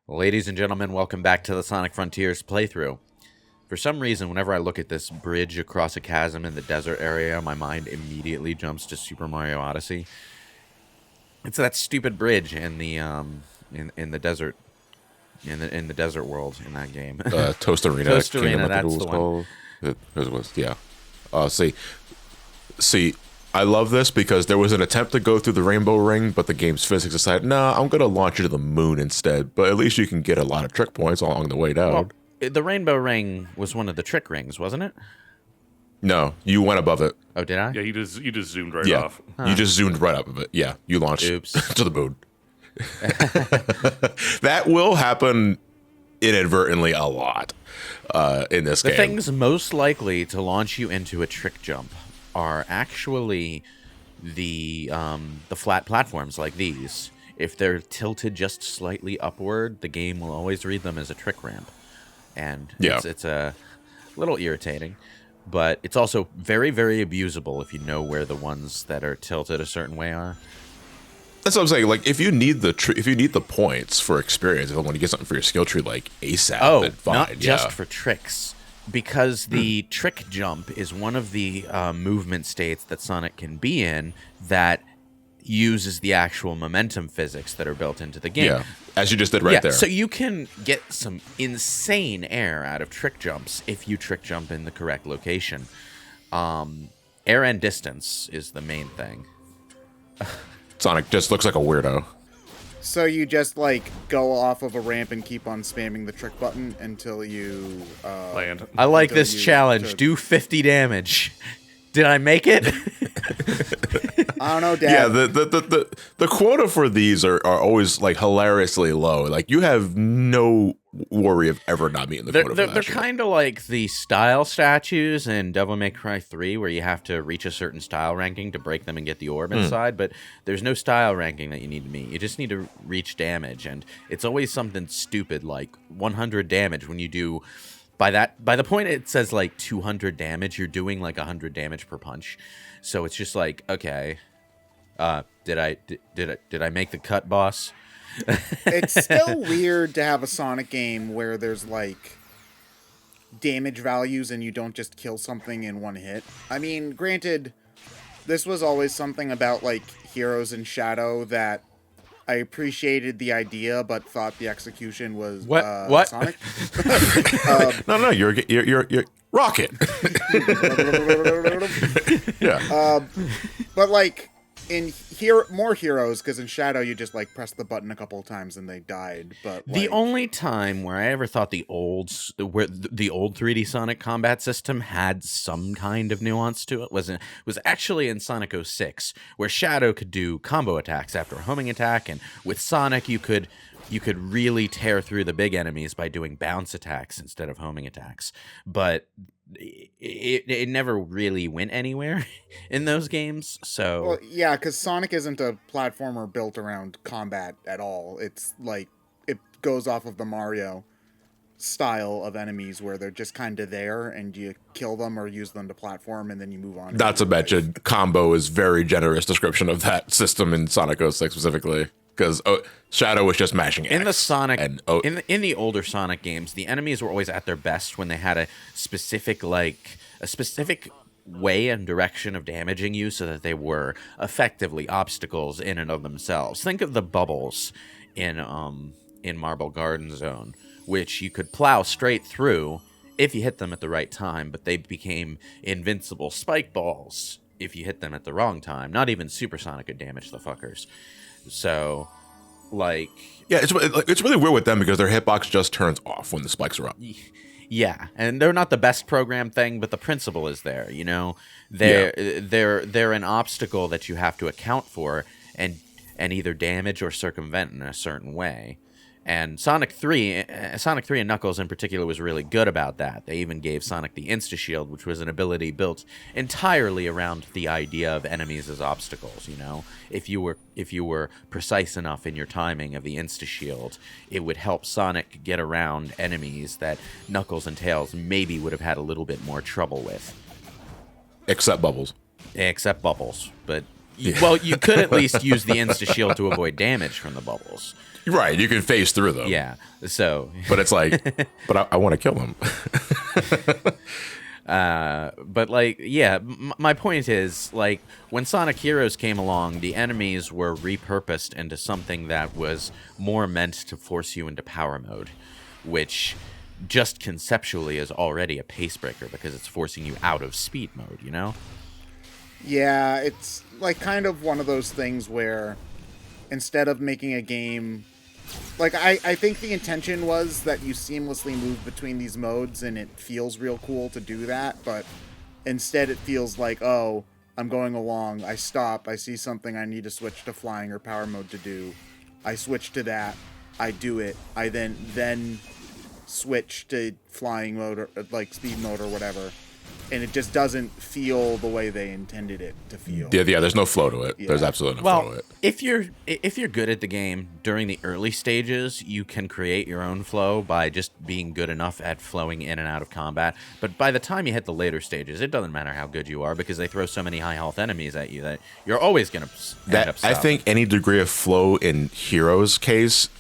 Ladies and gentlemen, welcome back to the Sonic Frontiers playthrough. For some reason, whenever I look at this bridge across a chasm in the desert area, my mind immediately jumps to Super Mario Odyssey. It's that stupid bridge in the in the desert in the desert world in that game. Toast Arena. Toast Arena, that's the one. It was, yeah. See, I love this because there was an attempt to go through the Rainbow Ring, but the game's physics decided, nah, I'm going to launch you to the moon instead. But at least you can get a lot of trick points along the way down. Well, the Rainbow Ring was one of the trick rings, wasn't it? No, you went above it. Oh, did I? Yeah, you just zoomed right off. Huh. You just zoomed right up of it. Yeah, you launched to the moon. That will happen inadvertently a lot in this game. The things most likely to launch you into a trick jump are actually the flat platforms like these. If they're tilted just slightly upward, the game will always read them as a trick ramp. And it's a little irritating, but it's also very, very abusable if you know where the ones that are tilted a certain way are. That's what I'm saying. Like, if you need the points for experience, if you want to get something for your skill tree, like ASAP, then fine. Not just for tricks, because the trick jump is one of the movement states that Sonic can be in that uses the actual momentum physics that are built into the game. Yeah, as you just did right there. So you can get some insane air out of trick jumps if you trick jump in the correct location. Air and distance is the main thing. Sonic just looks like a weirdo. So you just, like, go off of a ramp and keep on spamming the trick button until you... land. I like this challenge. Do 50 damage. Did I make it? I don't know, Dad. Yeah, the quota for these are always, like, hilariously low. Like, you have no worry of ever not meeting the quota for that They're shit. kind of like the style statues in Devil May Cry 3, where you have to reach a certain style ranking to break them and get the orb inside, but there's no style ranking that you need to meet. You just need to reach damage, and it's always something stupid like 100 damage when you do... By the point it says like 200 damage, you're doing like 100 damage per punch. So it's just like, okay, did I make the cut, boss? It's still weird to have a Sonic game where there's, like, damage values and you don't just kill something in one hit. I mean, granted, this was always something about, like, Heroes in Shadow that I appreciated the idea, but thought the execution was what? Sonic. No, you're Rocket. Yeah. But, like, in more Heroes, because in Shadow you just, like, press the button a couple of times and they died. But the only time where I ever thought the old 3D Sonic combat system had some kind of nuance to it was actually in Sonic 06, where Shadow could do combo attacks after a homing attack, and with Sonic you could really tear through the big enemies by doing bounce attacks instead of homing attacks. But it never really went anywhere in those games. So well, yeah, because Sonic isn't a platformer built around combat at all. It's like it goes off of the Mario style of enemies where they're just kind of there and you kill them or use them to platform and then you move on. Not to mention, combo is very generous description of that system in Sonic 06 specifically. Because Shadow was just mashing X. In the Sonic, and, in the older Sonic games, the enemies were always at their best when they had a specific way and direction of damaging you, so that they were effectively obstacles in and of themselves. Think of the bubbles in Marble Garden Zone, which you could plow straight through if you hit them at the right time, but they became invincible spike balls if you hit them at the wrong time. Not even Supersonic could damage the fuckers. So, like... Yeah, it's really weird with them because their hitbox just turns off when the spikes are up. Yeah, and they're not the best programmed thing, but the principle is there, you know? They're an obstacle that you have to account for and either damage or circumvent in a certain way. And Sonic 3 and Knuckles in particular was really good about that. They even gave Sonic the Insta-Shield, which was an ability built entirely around the idea of enemies as obstacles, you know? If you were precise enough in your timing of the Insta-Shield, it would help Sonic get around enemies that Knuckles and Tails maybe would have had a little bit more trouble with. Except Bubbles. Except Bubbles, but Well, you could at least use the insta shield to avoid damage from the bubbles. Right, you can phase through them. Yeah. So, But it's like, but I want to kill them. but like, yeah, my point is, like, when Sonic Heroes came along, the enemies were repurposed into something that was more meant to force you into power mode, which just conceptually is already a pace breaker because it's forcing you out of speed mode, you know? Yeah, it's like kind of one of those things where instead of making a game, like I think the intention was that you seamlessly move between these modes and it feels real cool to do that, but instead it feels like, oh, I'm going along, I stop, I see something I need to switch to flying or power mode to do, I switch to that, I do it, I then switch to flying mode or like speed mode or whatever. And it just doesn't feel the way they intended it to feel. Yeah, there's no flow to it. Yeah. There's absolutely no flow to Well, it. if you're good at the game during the early stages, you can create your own flow by just being good enough at flowing in and out of combat. But by the time you hit the later stages, it doesn't matter how good you are because they throw so many high health enemies at you that you're always going to end up I stopping. think any degree of flow in Heroes' case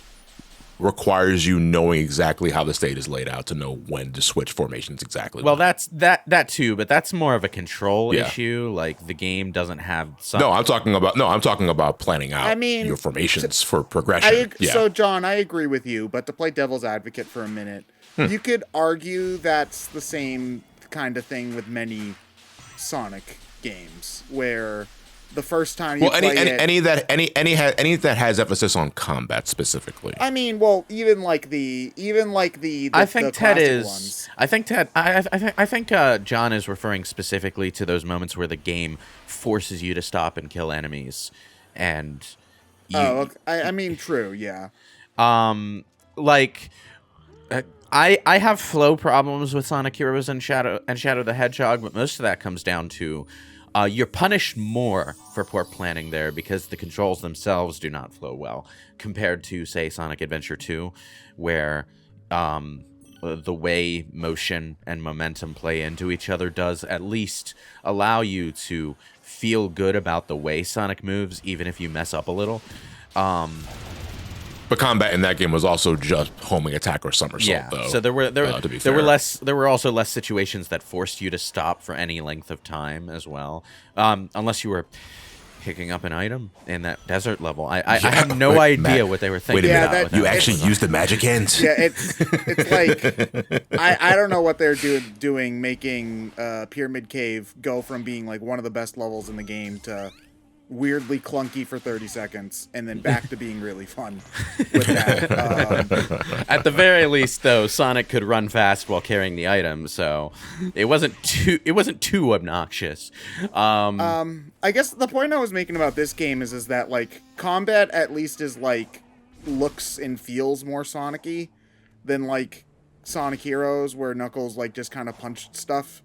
requires you knowing exactly how the state is laid out to know when to switch formations exactly. Well, that's that too, but that's more of a control Yeah. issue. Like the game doesn't have some. No, I'm talking about planning out I mean, your formations for progression. So, John, I agree with you, but to play devil's advocate for a minute, you could argue that's the same kind of thing with many Sonic games, where the first time you play it... any that has emphasis on combat specifically. I mean, well, even like the I think the Ted classic is. ones. I think Ted. I think John is referring specifically to those moments where the game forces you to stop and kill enemies, and you, Okay. I mean, true, yeah. like I have flow problems with Sonic Heroes and Shadow the Hedgehog, but most of that comes down to you're punished more for poor planning there because the controls themselves do not flow well compared to, say, Sonic Adventure 2, where the way motion and momentum play into each other does at least allow you to feel good about the way Sonic moves, even if you mess up a little. But combat in that game was also just homing attack or somersault, though. So there fair. were also less situations that forced you to stop for any length of time as well, unless you were picking up an item in that desert level. I have no idea Matt, what they were thinking wait a about. minute. with that You level actually design. used the magic ends. Yeah, it's like I don't know what they're doing making Pyramid Cave go from being like one of the best levels in the game to weirdly clunky for 30 seconds and then back to being really fun with that. At the very least, though, Sonic could run fast while carrying the item, so it wasn't too obnoxious. I guess the point I was making about this game is that like combat at least is like looks and feels more Sonic-y than like Sonic Heroes where Knuckles like just kind of punched stuff.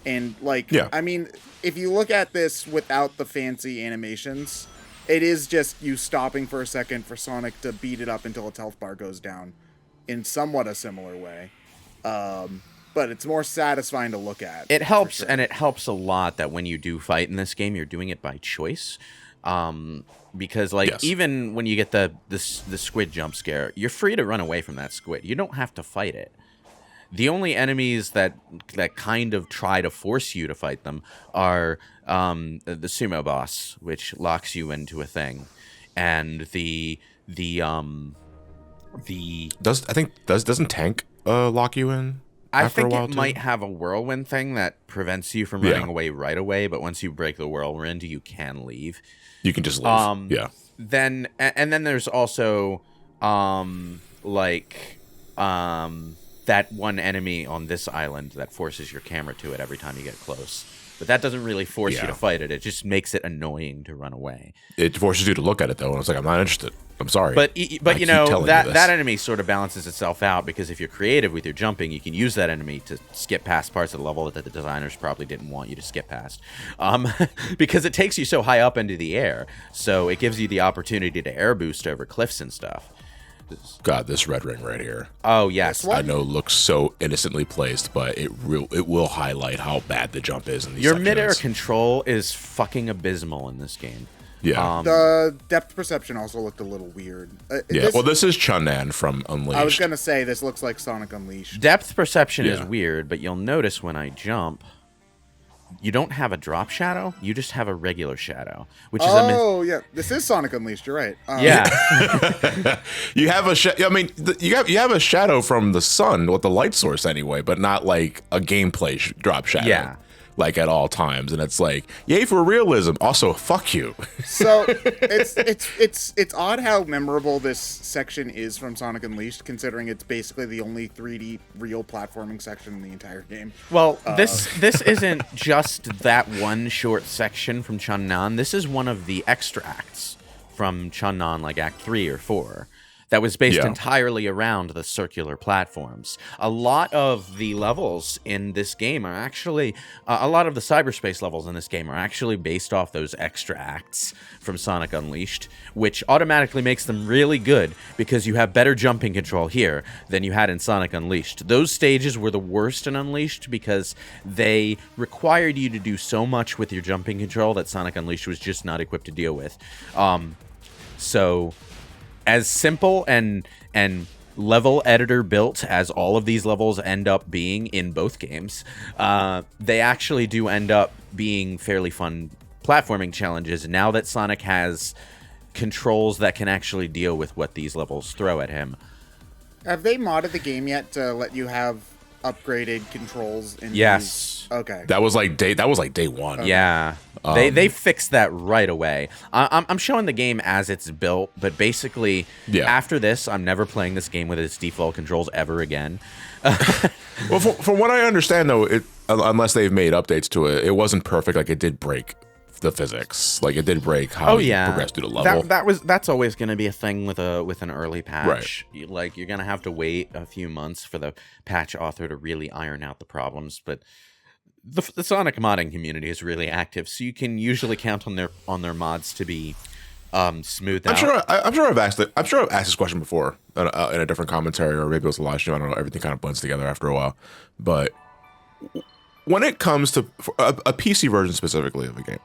And, like, Yeah. I mean, if you look at this without the fancy animations, it is just you stopping for a second for Sonic to beat it up until its health bar goes down in somewhat a similar way. But it's more satisfying to look at. It helps, sure. and it helps a lot that when you do fight in this game, you're doing it by choice. Because, like, Yes. even when you get the squid jump scare, you're free to run away from that squid. You don't have to fight it. The only enemies that kind of try to force you to fight them are the sumo boss, which locks you into a thing, and doesn't Tank lock you in? I after think a while it too? might have a whirlwind thing that prevents you from Yeah. running away right away, but once you break the whirlwind, you can leave. You can just leave. Yeah. Then there's also that one enemy on this island that forces your camera to it every time you get close. But that doesn't really force you Yeah. to fight it. It just makes it annoying to run away. It forces you to look at it though, and I was like, I'm not interested. I'm sorry. But I you keep know telling that you this. that enemy sort of balances itself out because if you're creative with your jumping, you can use that enemy to skip past parts of the level that the designers probably didn't want you to skip past, because it takes you so high up into the air. So it gives you the opportunity to air boost over cliffs and stuff. God, this red ring right here. Oh yes, This one? I know looks so innocently placed, but it will highlight how bad the jump is in these your sections. midair control is fucking abysmal in this game. Yeah. The depth perception also looked a little weird. Yeah. Well, this is Chun-Nan from Unleashed. I was gonna say this looks like Sonic Unleashed. Depth perception is Yeah. weird, but you'll notice when I jump, you don't have a drop shadow. You just have a regular shadow, which is Oh yeah, this is Sonic Unleashed. You're right. yeah. You have you have a shadow from the sun with the light source anyway, but not like a gameplay drop shadow. Yeah. Like at all times, and it's like, yay for realism. Also, fuck you. So it's odd how memorable this section is from Sonic Unleashed, considering it's basically the only 3D real platforming section in the entire game. Well, this isn't just that one short section from Chun-Nan. This is one of the extra acts from Chun-Nan, like Act 3 or 4. That was based entirely around the circular platforms. A lot of the levels in this game are actually, a lot of the cyberspace levels in this game are actually based off those extra acts from Sonic Unleashed, which automatically makes them really good because you have better jumping control here than you had in Sonic Unleashed. Those stages were the worst in Unleashed because they required you to do so much with your jumping control that Sonic Unleashed was just not equipped to deal with. So as simple and level editor built as all of these levels end up being in both games, they actually do end up being fairly fun platforming challenges now that Sonic has controls that can actually deal with what these levels throw at him. Have they modded the game yet to let you have upgraded controls? In Yes. Okay. That was like day one. Yeah. They fixed that right away. I'm showing the game as it's built, but basically, after this, I'm never playing this game with its default controls ever again. Well, from what I understand, though, unless they've made updates to it, it wasn't perfect. Like, it did break the physics. Like, it did break how you progress through the level. That's always going to be a thing with an early patch. Right. Like, you're going to have to wait a few months for the patch author to really iron out the problems, but the Sonic modding community is really active, so you can usually count on their mods to be smoothed out. I'm sure I've asked this question before in a different commentary, or maybe it was a live stream. I don't know. Everything kind of blends together after a while. But when it comes to a PC version specifically of a game,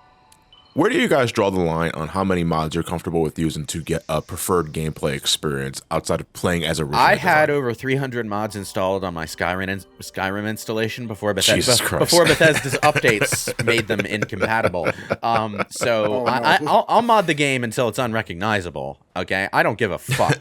where do you guys draw the line on how many mods you're comfortable with using to get a preferred gameplay experience outside of playing as a original I had design? over 300 mods installed on my Skyrim installation before Jesus Christ. before Bethesda's updates made them incompatible. I'll mod the game until it's unrecognizable. Okay, I don't give a fuck.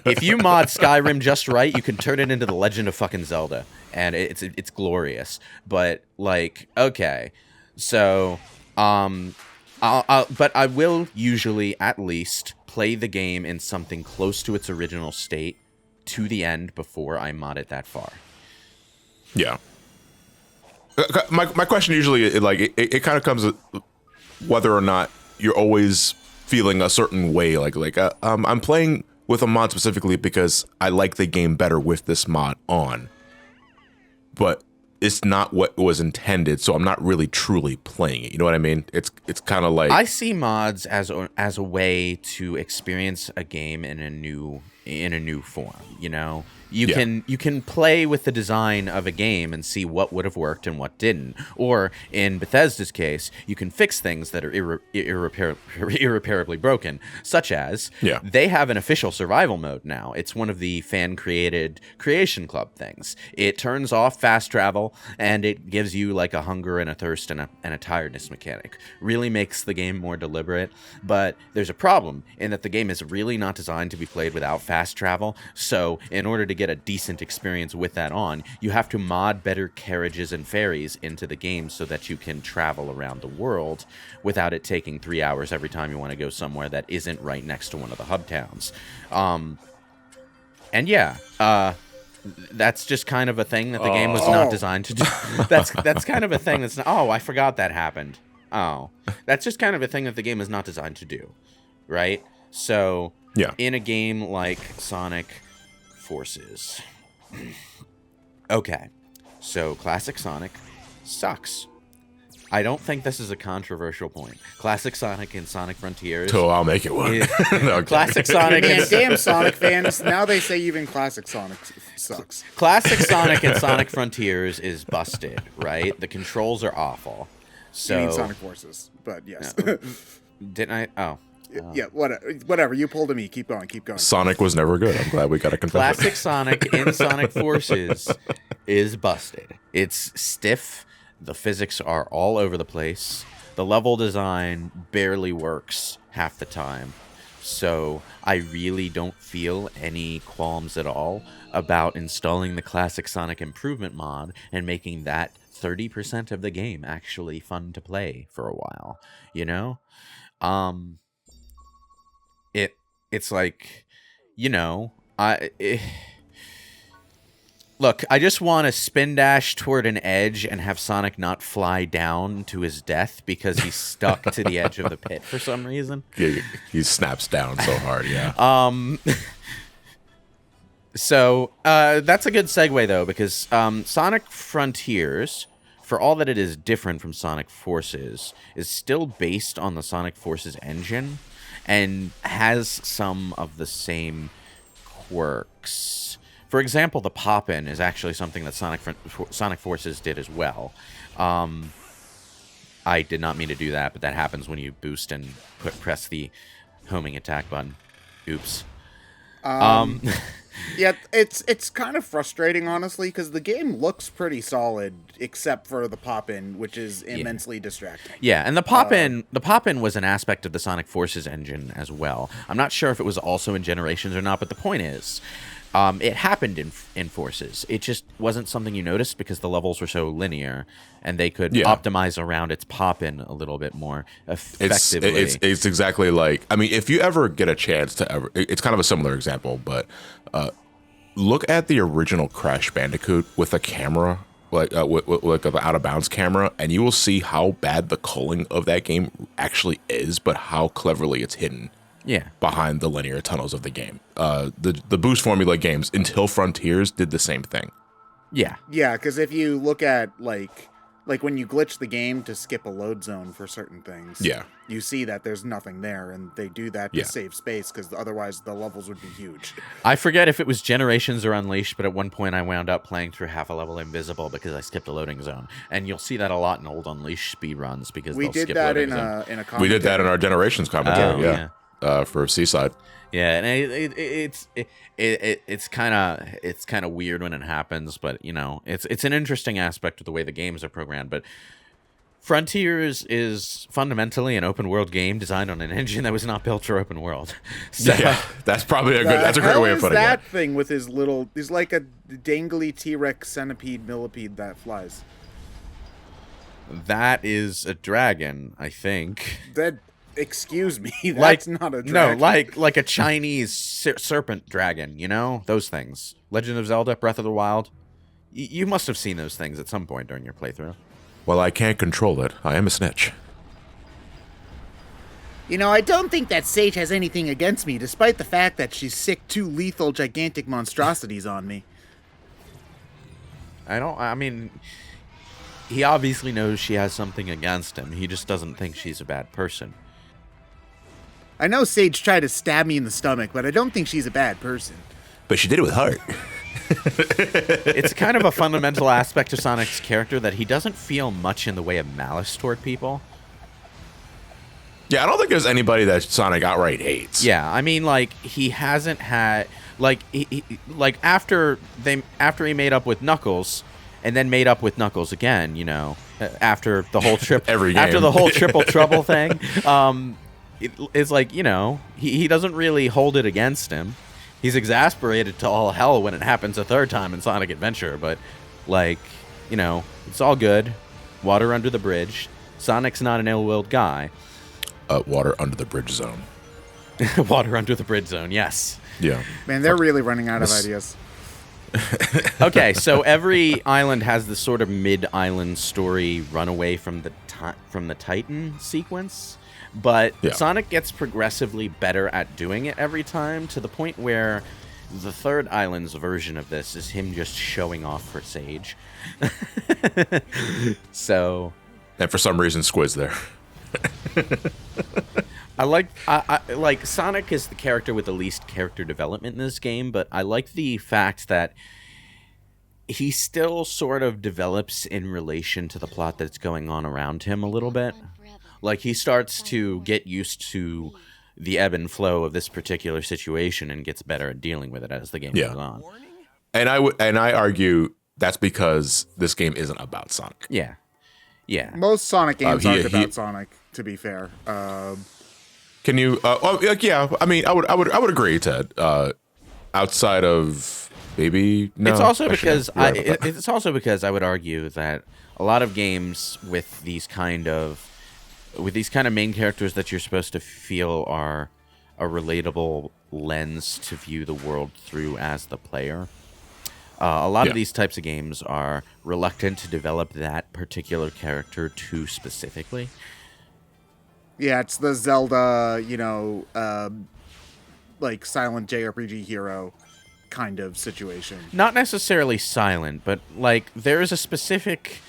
If you mod Skyrim just right, you can turn it into the Legend of fucking Zelda, and it's glorious. But like, okay, so. But I will usually at least play the game in something close to its original state to the end before I mod it that far. Yeah. My question usually, it kind of comes with whether or not you're always feeling a certain way. I'm playing with a mod specifically because I like the game better with this mod on. But it's not what was intended, so I'm not really truly playing it. You know what I mean? It's kind of like, I see mods as a way to experience a game in a new form. You know, you can play with the design of a game and see what would have worked and what didn't. Or in Bethesda's case, you can fix things that are irreparably broken, such as they have an official survival mode now. It's one of the fan-created Creation Club things. It turns off fast travel, and it gives you like a hunger and a thirst and a tiredness mechanic. Really makes the game more deliberate, but there's a problem in that the game is really not designed to be played without fast travel. So in order to get a decent experience with that on, you have to mod better carriages and ferries into the game so that you can travel around the world without it taking 3 hours every time you want to go somewhere that isn't right next to one of the hub towns. That's just kind of a thing that the game was not designed to do. That's kind of a thing that's not, I forgot that happened. That's just kind of a thing that the game is not designed to do, right? So in a game like Sonic Forces, okay, so classic Sonic sucks. I don't think this is a controversial point. Classic Sonic and Sonic Frontiers. So I'll make it one. No, I'm Classic kidding. Sonic Man, and damn Sonic fans. Now they say even classic Sonic sucks. Classic Sonic and Sonic Frontiers is busted, right? The controls are awful. So You mean Sonic Forces, but yes. didn't I? Oh. Yeah, whatever. You pulled a me. Keep going. Keep going. Sonic was never good. I'm glad we got a confession. Classic Sonic in Sonic Forces is busted. It's stiff. The physics are all over the place. The level design barely works half the time. So I really don't feel any qualms at all about installing the Classic Sonic Improvement mod and making that 30% of the game actually fun to play for a while. You know? It's like, you know, look, I just want to spin dash toward an edge and have Sonic not fly down to his death because he's stuck to the edge of the pit for some reason. He snaps down so hard, yeah. So that's a good segue, though, because Sonic Frontiers, for all that it is different from Sonic Forces, is still based on the Sonic Forces engine and has some of the same quirks. For example, the pop-in is actually something that Sonic Forces did as well. I did not mean to do that, but that happens when you boost and press the homing attack button. Oops. Yeah, it's kind of frustrating, honestly, because the game looks pretty solid, except for the pop-in, which is immensely distracting. Yeah, and the pop-in was an aspect of the Sonic Forces engine as well. I'm not sure if it was also in Generations or not, but the point is, it happened in Forces. It just wasn't something you noticed because the levels were so linear, and they could optimize around its pop-in a little bit more effectively. It's exactly like, I mean, if you ever get a chance to ever, it's kind of a similar example, but look at the original Crash Bandicoot with a camera, like an out-of-bounds camera, and you will see how bad the culling of that game actually is, but how cleverly it's hidden. Yeah, behind the linear tunnels of the game. The boost formula games until Frontiers did the same thing. Yeah, because if you look at like when you glitch the game to skip a load zone for certain things, you see that there's nothing there, and they do that to save space because otherwise the levels would be huge. I forget if it was Generations or Unleashed, but at one point I wound up playing through half a level invisible because I skipped a loading zone, and you'll see that a lot in old Unleashed speedruns because we they'll did skip that loading in zone. a commentary. We did that in our Generations commentary, for Seaside. Yeah, and it's kind of weird when it happens, but you know, it's an interesting aspect of the way the games are programmed. But Frontiers is fundamentally an open world game designed on an engine that was not built for open world. So, yeah, that's probably that's a great way of putting it. That thing with his little, he's like a dangly T-Rex centipede millipede that flies. That is a dragon, I think. Excuse me, that's not a dragon. No, like a Chinese serpent dragon, you know? Those things. Legend of Zelda, Breath of the Wild. You must have seen those things at some point during your playthrough. Well, I can't control it. I am a snitch. You know, I don't think that Sage has anything against me, despite the fact that she's sicked two lethal, gigantic monstrosities on me. I mean, he obviously knows she has something against him. He just doesn't think she's a bad person. I know Sage tried to stab me in the stomach, but I don't think she's a bad person. But she did it with heart. It's kind of a fundamental aspect of Sonic's character that he doesn't feel much in the way of malice toward people. Yeah, I don't think there's anybody that Sonic outright hates. Yeah, I mean, like, he hasn't had, like, after he made up with Knuckles, and then made up with Knuckles again, you know, after the whole after the whole Triple Trouble thing, it's like, you know, he doesn't really hold it against him. He's exasperated to all hell when it happens a third time in Sonic Adventure, but, like, you know, it's all good. Water under the bridge. Sonic's not an ill-willed guy. Water under the bridge zone. Water under the bridge zone, yes. Yeah. Man, they're really running out of ideas. Okay, so every island has this sort of mid-island story runaway from the Titan sequence. But Sonic gets progressively better at doing it every time, to the point where the third island's version of this is him just showing off for Sage. So, And for some reason, Squid's there. I like Sonic is the character with the least character development in this game, but I like the fact that he still sort of develops in relation to the plot that's going on around him a little bit. Like, he starts to get used to the ebb and flow of this particular situation and gets better at dealing with it as the game goes on. And I argue that's because this game isn't about Sonic. Yeah. Yeah. Most Sonic games aren't about Sonic, to be fair. Can you? Yeah. I mean, I would agree, Ted. Outside of maybe no. It's also because it's also because I would argue that a lot of games with these kind of main characters that you're supposed to feel are a relatable lens to view the world through as the player. A lot of these types of games are reluctant to develop that particular character too specifically. Yeah, it's the Zelda, like silent JRPG hero kind of situation. Not necessarily silent, but like there's a specific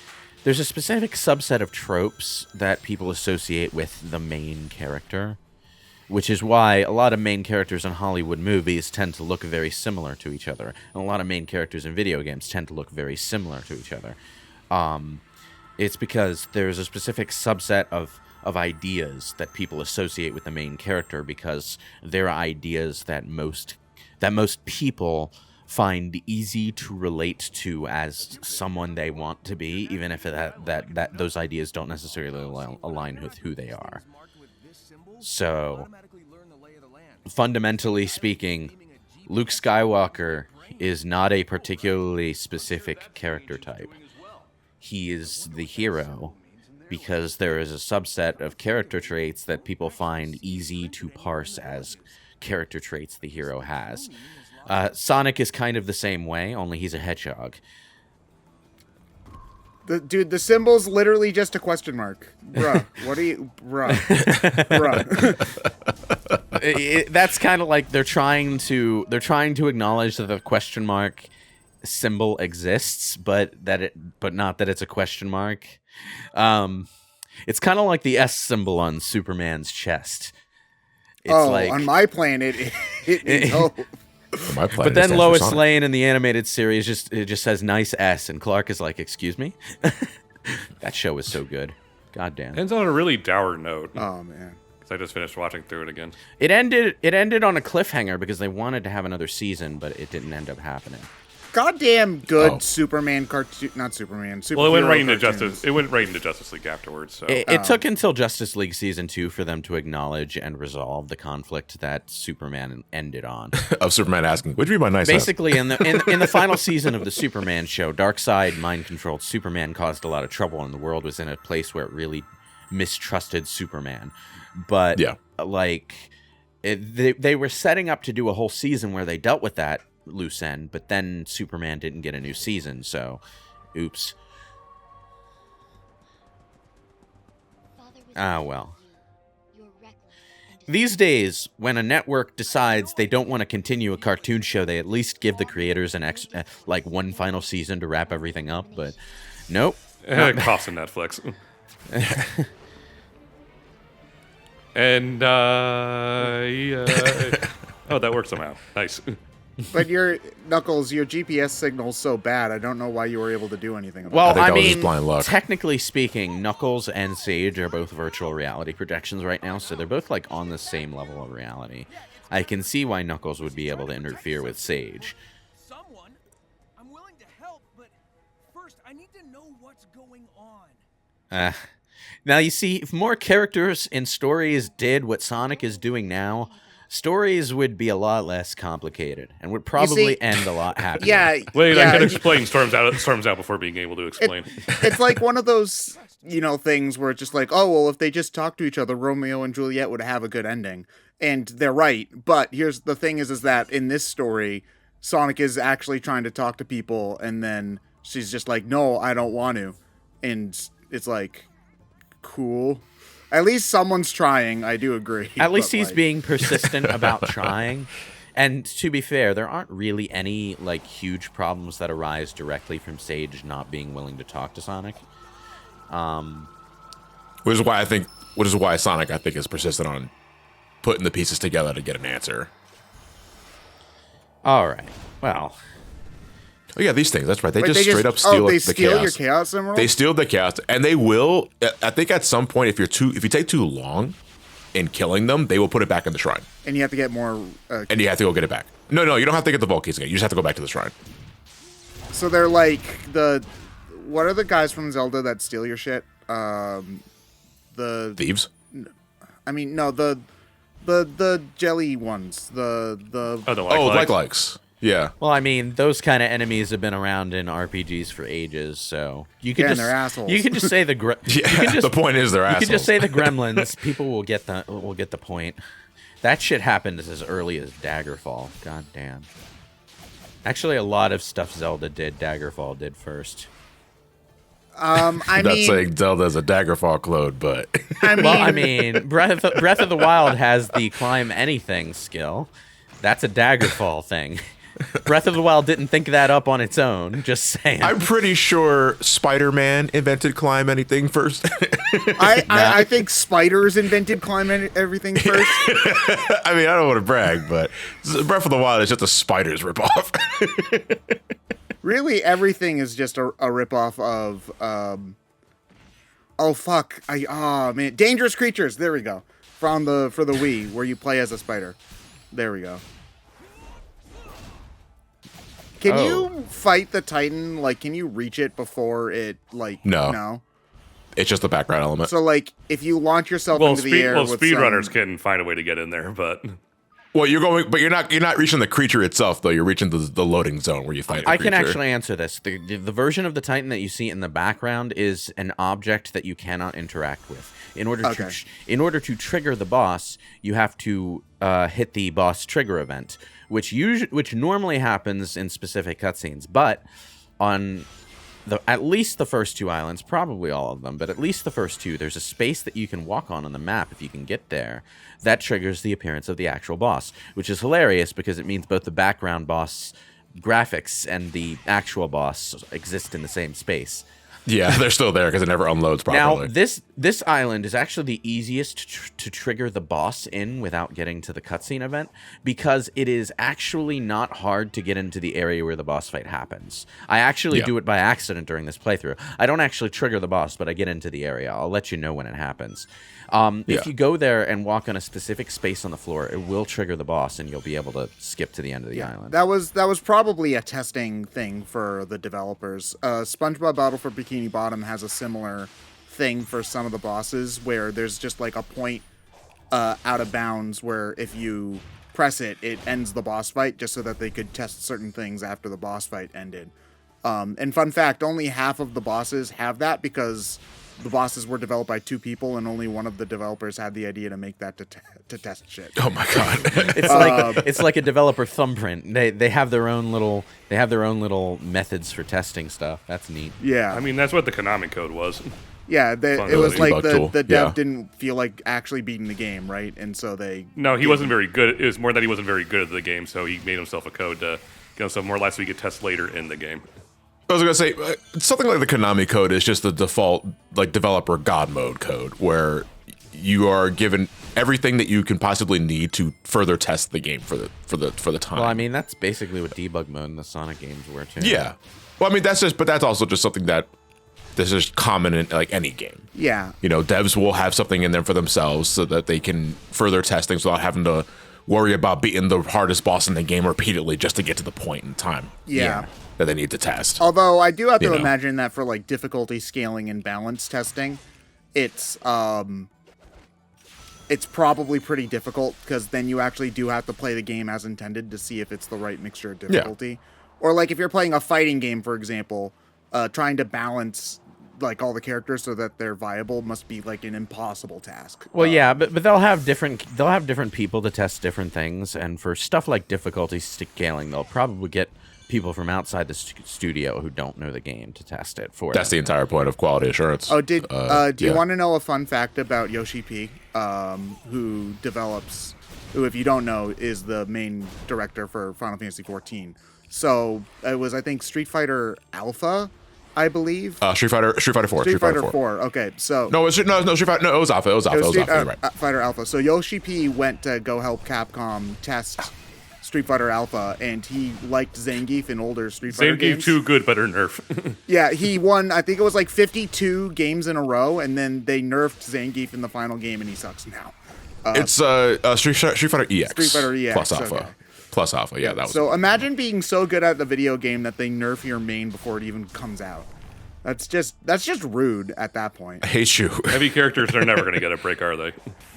subset of tropes that people associate with the main character, which is why a lot of main characters in Hollywood movies tend to look very similar to each other, and a lot of main characters in video games tend to look very similar to each other. It's because there's a specific subset of ideas that people associate with the main character because they're ideas that most people find easy to relate to as someone they want to be, even if that those ideas don't necessarily align with who they are. So, fundamentally speaking, Luke Skywalker is not a particularly specific character type. He is the hero because there is a subset of character traits that people find easy to parse as character traits the hero has. Sonic is kind of the same way, only he's a hedgehog. The symbol's literally just a question mark. Bruh, what are you... Bruh. That's kind of like they're trying to acknowledge that the question mark symbol exists, but not that it's a question mark. It's kind of like the S symbol on Superman's chest. It's on my planet, but then Lois Lane in the animated series just says nice S, and Clark is like, "Excuse me." That show is so good. God damn. Ends on a really dour note. Oh man. I just finished watching through it again. It ended on a cliffhanger because they wanted to have another season, but it didn't end up happening. Goddamn good Superman cartoon, not Superman. Well, it went right into Justice. It went right into Justice League afterwards. So it took until Justice League season 2 for them to acknowledge and resolve the conflict that Superman ended on. Of Superman asking, "Would you be my nice?" Basically, in the final season of the Superman show, Darkseid mind-controlled Superman, caused a lot of trouble, and the world was in a place where it really mistrusted Superman. But they were setting up to do a whole season where they dealt with that loose end, but then Superman didn't get a new season, so oops. Well. These days, when a network decides they don't want to continue a cartoon show, they at least give the creators one final season to wrap everything up, but nope. Costs in Netflix. And oh, that worked somehow. Nice. But your GPS signal's so bad. I don't know why you were able to do anything about it. Well, I was mean, just blind luck. technically speaking, Knuckles and Sage are both virtual reality projections right now, so they're both on the same level of reality. I can see why Knuckles would be able to interfere with Sage. Someone, I'm willing to help, but first I need to know what's going on. Now, you see, if more characters in stories did what Sonic is doing now, stories would be a lot less complicated and would probably end a lot happier. Yeah. Wait, I can explain Storms out before being able to explain. It's like one of those, things where it's just like, oh, well, if they just talk to each other, Romeo and Juliet would have a good ending. And they're right. But here's the thing is that in this story, Sonic is actually trying to talk to people, and then she's just like, no, I don't want to. And it's like, cool. At least someone's trying, I do agree. At least he's being persistent about trying. And to be fair, there aren't really any huge problems that arise directly from Sage not being willing to talk to Sonic. Which is why Sonic, I think, is persistent on putting the pieces together to get an answer. All right. Well. Oh yeah, these things. That's right. They Wait, just straight up steal they the steal chaos. your chaos emerald? They steal the chaos, and they will. I think at some point, if you take too long in killing them, they will put it back in the shrine, And you have to get more. and you have to go get it back. No, you don't have to get the vault keys again. You just have to go back to the shrine. So they're like what are the guys from Zelda that steal your shit? The Thieves. I mean, no, the jelly ones. The Likes. Yeah. Well, I mean, those kind of enemies have been around in RPGs for ages, so you could Yeah, and just they're assholes. you can just say the The point is they're you assholes. can just say the gremlins. People will get the point. That shit happened as early as Daggerfall. God damn. Actually, a lot of stuff Zelda did, Daggerfall did first. I Not mean, saying Zelda's a Daggerfall clone, but Well, I mean, Breath of the Wild has the climb anything skill. That's a Daggerfall thing. Breath of the Wild didn't think that up on its own. Just saying. I'm pretty sure Spider-Man invented climb anything first. I think spiders invented everything first. I mean, I don't want to brag, but Breath of the Wild is just a spider's ripoff. Really, everything is just a ripoff of. Oh fuck! Man, Dangerous Creatures. There we go. For the Wii, where you play as a spider. There we go. Can you fight the Titan? Like, can you reach it before it? Like, no. It's just a background element. So, like, if you launch yourself into the air, with speedrunners can find a way to get in there, but Well, you're not reaching the creature itself though. You're reaching the loading zone where you fight. I can actually answer this. The version of the Titan that you see in the background is an object that you cannot interact with. In order to trigger the boss, you have to hit the boss trigger event, which normally happens in specific cutscenes, but on at least the first two islands, probably all of them, but at least the first two, there's a space that you can walk on the map if you can get there. That triggers the appearance of the actual boss, which is hilarious because it means both the background boss graphics and the actual boss exist in the same space. Yeah, they're still there because it never unloads properly. Now, this island is actually the easiest to trigger the boss in without getting to the cutscene event, because it is actually not hard to get into the area where the boss fight happens. I actually do it by accident during this playthrough. I don't actually trigger the boss, but I get into the area. I'll let you know when it happens. If you go there and walk on a specific space on the floor, it will trigger the boss, and you'll be able to skip to the end of the island. That was probably a testing thing for the developers. SpongeBob Battle for Bikini Bottom has a similar thing for some of the bosses where there's just like a point out of bounds where if you press it, it ends the boss fight, just so that they could test certain things after the boss fight ended. And fun fact, only half of the bosses have that because the bosses were developed by two people, and only one of the developers had the idea to make that to test shit. Oh my god! It's like a developer thumbprint. They have their own little methods for testing stuff. That's neat. Yeah, I mean that's what the Konami code was. Yeah, it was like debug the tool. dev didn't feel like actually beating the game, right? And so they... No, he wasn't very good. It was more that he wasn't very good at the game, so he made himself a code to get himself more life so he could test later in the game. I was gonna say something like the Konami code is just the default like developer God mode code, where you are given everything that you can possibly need to further test the game for the time. Well, I mean that's basically what debug mode in the Sonic games were too. Yeah. Well, I mean that's also just something that this is common in like any game. Yeah. You know, devs will have something in there for themselves so that they can further test things without having to worry about beating the hardest boss in the game repeatedly just to get to the point in time. Yeah. That they need to test. Although I do have to imagine that for like difficulty scaling and balance testing, it's probably pretty difficult because then you actually do have to play the game as intended to see if it's the right mixture of difficulty. Yeah. Or like if you're playing a fighting game, for example, trying to balance like all the characters so that they're viable must be like an impossible task. Well, yeah, but they'll have different people to test different things, and for stuff like difficulty scaling, they'll probably get people from outside the studio who don't know the game to test it for. That's the entire point of quality assurance. Oh, do you want to know a fun fact about Yoshi P, who, if you don't know, is the main director for Final Fantasy XIV. So it was, I think, Street Fighter Alpha I believe. Street Fighter 4. Street Fighter 4. Okay, so No, Street Fighter. No, it was Alpha. It was Alpha. You're right. Fighter Alpha. So Yoshi P went to go help Capcom test Street Fighter Alpha, and he liked Zangief in older Street Fighter games. Zangief too good, better nerf. Yeah, he won. I think it was like 52 games in a row, and then they nerfed Zangief in the final game, and he sucks now. It's Street Fighter EX. Street Fighter EX plus Alpha. okay. Plus Alpha. Yeah, that was. So imagine being so good at the video game that they nerf your main before it even comes out. That's just rude at that point. I hate you. Heavy characters are never going to get a break, are they?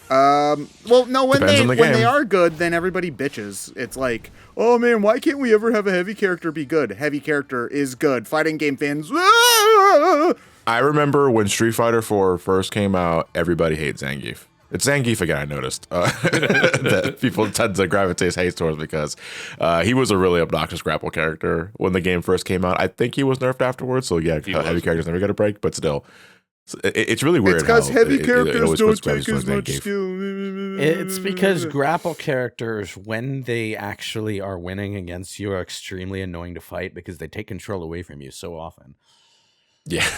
Well, no, when Depends on the when they game. are good, then everybody bitches. It's like, oh man, why can't we ever have a heavy character be good? Heavy character is good. Fighting game fans. I remember when Street Fighter 4 first came out, everybody hated Zangief. It's Zangief again, I noticed, that people tend to gravitate hate towards because he was a really obnoxious grapple character when the game first came out. I think he was nerfed afterwards, so yeah, heavy characters never get a break, but still. It's really weird. It's because heavy characters always don't puts take gravity as towards much Zangief. skill. It's because grapple characters, when they actually are winning against you, are extremely annoying to fight because they take control away from you so often. Yeah.